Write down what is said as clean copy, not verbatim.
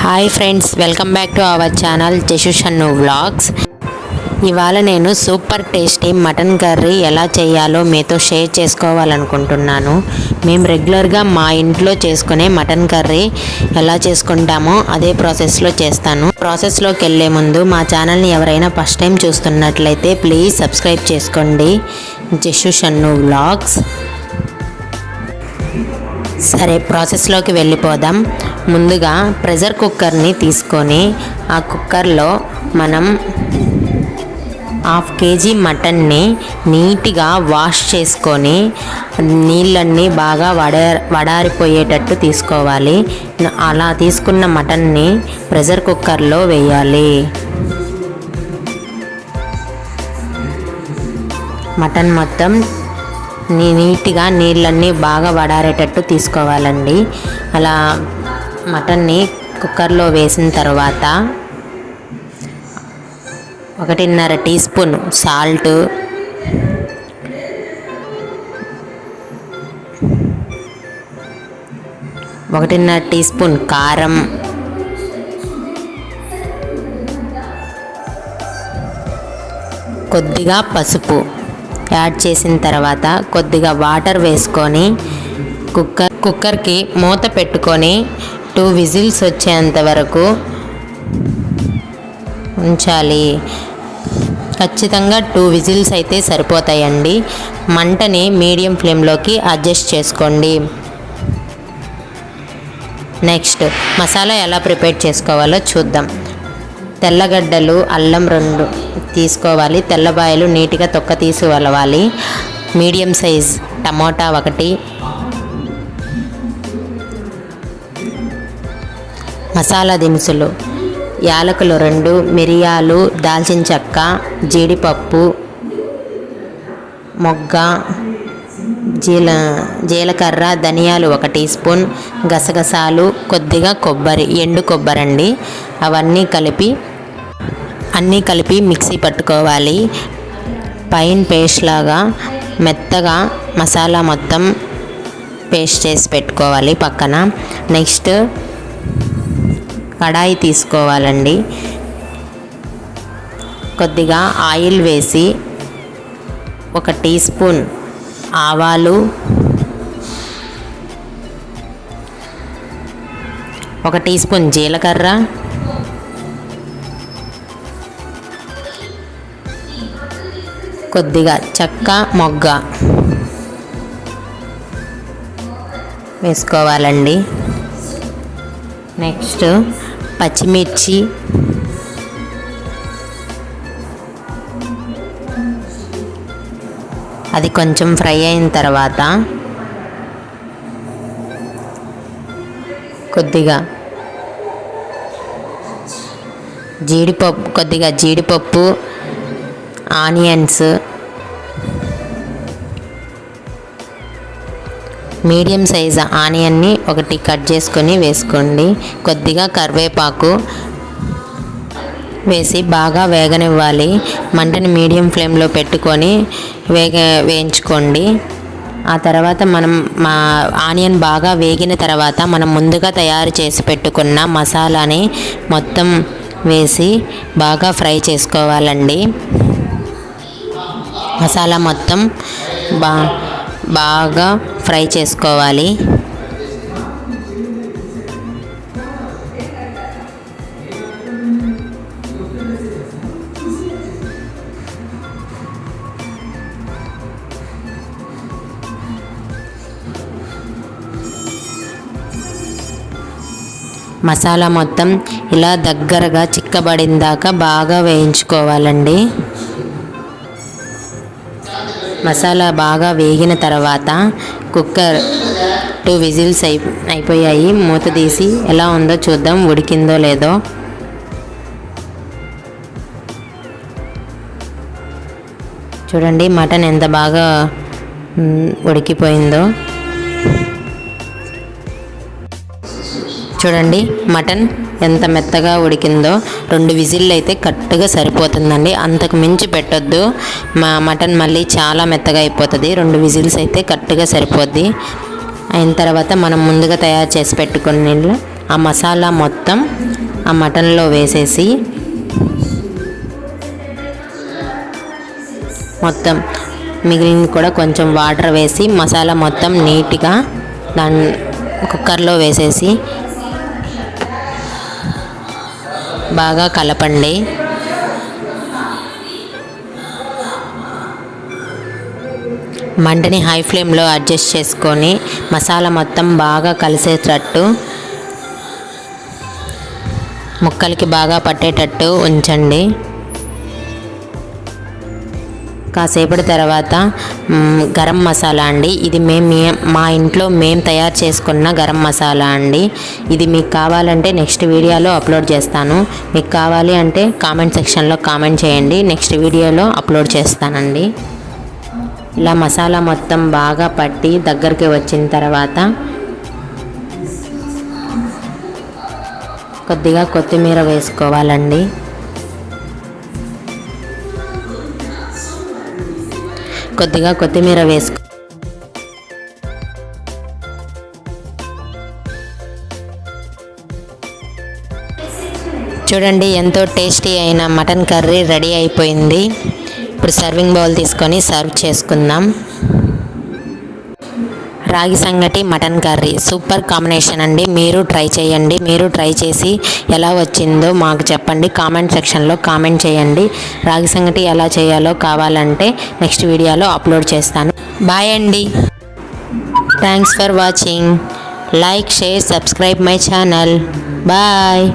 Hi friends, welcome back to our channel జషు Shannu vlogs. ఇవాళ నేను super tasty mutton curry ఎలా చేయాలో మీతో షేర్ చేసుకోవాలనుకుంటున్నాను. మేము రెగ్యులర్గా మా ఇంట్లో చేసుకునే మటన్ కర్రీ ఎలా చేసుకుంటామో అదే ప్రాసెస్లో చేస్తాను. ప్రాసెస్లోకి వెళ్ళే ముందు మా ఛానల్ని ఎవరైనా ఫస్ట్ టైం చూస్తున్నట్లయితే ప్లీజ్ సబ్స్క్రైబ్ చేసుకోండి. జషు షన్ను వ్లాగ్స్. సరే, ప్రాసెస్లోకి వెళ్ళిపోదాం. ముందుగా ప్రెషర్ కుక్కర్ని తీసుకొని ఆ కుక్కర్లో మనం 1/2 kg మటన్ని నీట్గా వాష్ చేసుకొని నీళ్ళన్నీ బాగా వడారిపోయేటట్టు తీసుకోవాలి. అలా తీసుకున్న మటన్ని ప్రెషర్ కుక్కర్లో వేయాలి. మటన్ మొత్తం నీట్గా నీళ్ళన్నీ బాగా వడారేటట్టు తీసుకోవాలండి. అలా మటన్ని కుక్కర్లో వేసిన తర్వాత 1.5 teaspoon salt, 1.5 teaspoon కారం, కొద్దిగా పసుపు యాడ్ చేసిన తర్వాత కొద్దిగా వాటర్ వేసుకొని కుక్కర్కి మూత పెట్టుకొని 2 విజిల్స్ వచ్చేంత వరకు ఉంచాలి. ఖచ్చితంగా 2 విజిల్స్ అయితే సరిపోతాయండి. మంటని మీడియం ఫ్లేమ్లోకి అడ్జస్ట్ చేసుకోండి. నెక్స్ట్ మసాలా ఎలా ప్రిపేర్ చేసుకోవాలో చూద్దాం. తెల్లగడ్డలు, అల్లం 2 తీసుకోవాలి. తెల్లబాయలు నీట్గా తొక్క తీసి వలవాలి. మీడియం సైజ్ టమోటా 1, మసాలా దినుసులు యాలకులు 2, మిరియాలు, దాల్చిన చెక్క, జీడిపప్పు, మొగ్గ, జీలకర్ర, ధనియాలు 1 టీ స్పూన్, గసగసాలు, కొద్దిగా కొబ్బరి, ఎండు కొబ్బరి అండి. అన్నీ కలిపి మిక్సీ పట్టుకోవాలి. పైన పేస్ట్ లాగా మెత్తగా మసాలా మొత్తం పేస్ట్ చేసి పెట్టుకోవాలి పక్కన. నెక్స్ట్ కడాయి తీసుకోవాలండి. కొద్దిగా ఆయిల్ వేసి 1 టీ స్పూన్ ఆవాలు, 1 టీ స్పూన్ జీలకర్ర, కొద్దిగా చెక్క, మొగ్గ వేసుకోవాలండి. నెక్స్ట్ పచ్చిమిర్చి, అది కొంచెం ఫ్రై అయిన తర్వాత కొద్దిగా జీడిపప్పు, ఆనియన్స్, మీడియం సైజ్ ఆనియన్ని 1 కట్ చేసుకొని వేసుకోండి. కొద్దిగా కరివేపాకు వేసి బాగా వేగనివ్వాలి. మంటని మీడియం ఫ్లేమ్లో పెట్టుకొని వేయించుకోండి. ఆ తర్వాత మా ఆనియన్ బాగా వేగిన తర్వాత మనం ముందుగా తయారు చేసి పెట్టుకున్న మసాలాని మొత్తం వేసి బాగా ఫ్రై చేసుకోవాలండి. మసాలా మొత్తం బాగా ఫ్రై చేసుకోవాలి. మసాలా మొత్తం ఇలా దగ్గరగా చిక్కబడిందాకా బాగా వేయించుకోవాలండి. మసాలా బాగా వేగిన తర్వాత కుక్కర్ 2 విజిల్స్ అయిపోయాయి. మూత తీసి ఎలా ఉందో చూద్దాం, ఉడికిందో లేదో. చూడండి మటన్ ఎంత బాగా ఉడికిపోయిందో. చూడండి మటన్ ఎంత మెత్తగా ఉడికిందో. 2 విజిల్లు అయితే కరెక్ట్గా సరిపోతుందండి. అంతకు మించి పెట్టొద్దు, మటన్ మళ్ళీ చాలా మెత్తగా అయిపోతుంది. 2 విజిల్స్ అయితే కరెక్ట్గా సరిపోద్ది. అయిన తర్వాత మనం ముందుగా తయారు చేసి పెట్టుకున్న ఆ మసాలా మొత్తం ఆ మటన్లో వేసేసి మొత్తం మిగిలిన కూడా కొంచెం వాటర్ వేసి మసాలా మొత్తం నీట్గా దాన్ని కుక్కర్లో వేసేసి బాగా కలపండి. మంటని హై ఫ్లేమ్లో అడ్జస్ట్ చేసుకొని మసాలా మొత్తం బాగా కలిసేటట్టు ముక్కలకి బాగా పట్టేటట్టు ఉంచండి. కాసేపటి తర్వాత గరం మసాలా అండి, ఇది మా ఇంట్లో మేము తయారు చేసుకున్న గరం మసాలా అండి. ఇది మీకు కావాలంటే నెక్స్ట్ వీడియోలో అప్లోడ్ చేస్తాను. మీకు కావాలి అంటే కామెంట్ సెక్షన్లో కామెంట్ చేయండి, నెక్స్ట్ వీడియోలో అప్లోడ్ చేస్తానండి. ఇలా మసాలా మొత్తం బాగా పట్టి దగ్గరికి వచ్చిన తర్వాత కొద్దిగా కొత్తిమీర వేసుకోవాలండి. కొద్దిగా కొత్తిమీర వేసుకో చూడండి, ఎంతో టేస్టీ అయిన మటన్ కర్రీ రెడీ అయిపోయింది. ఇప్పుడు సర్వింగ్ బౌల్ తీసుకొని సర్వ్ చేసుకుందాం. రాగి సంగటి మటన్ కర్రీ సూపర్ కాంబినేషన్ అండి. మీరు ట్రై చేయండి. మీరు ట్రై చేసి ఎలా వచ్చిందో మాకు చెప్పండి, కామెంట్ సెక్షన్లో కామెంట్ చేయండి. రాగి సంగటి ఎలా చేయాలో కావాలంటే నెక్స్ట్ వీడియోలో అప్లోడ్ చేస్తాను. బాయ్ అండి. Thanks for watching. Like, share, subscribe my channel. Bye.